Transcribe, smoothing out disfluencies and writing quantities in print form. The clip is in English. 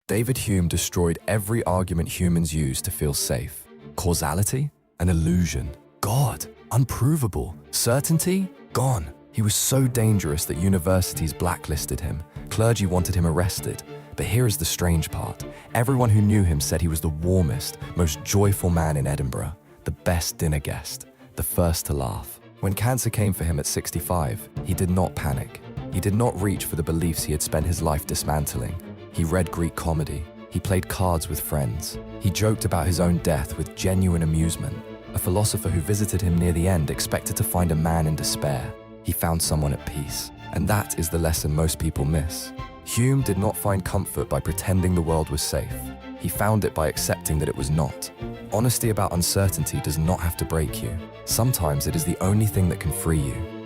David Hume destroyed every argument humans use to feel safe. Causality? An illusion. God? Unprovable. Certainty? Gone. He was so dangerous that universities blacklisted him. Clergy wanted him arrested. But here is the strange part. Everyone who knew him said he was the warmest, most joyful man in Edinburgh, the best dinner guest, the first to laugh. When cancer came for him at 65, he did not panic. He did not reach for the beliefs he had spent his life dismantling. He read Greek comedy. He played cards with friends. He joked about his own death with genuine amusement. A philosopher who visited him near the end expected to find a man in despair. He found someone at peace. And that is the lesson most people miss. Hume did not find comfort by pretending the world was safe. He found it by accepting that it was not. Honesty about uncertainty does not have to break you. Sometimes it is the only thing that can free you.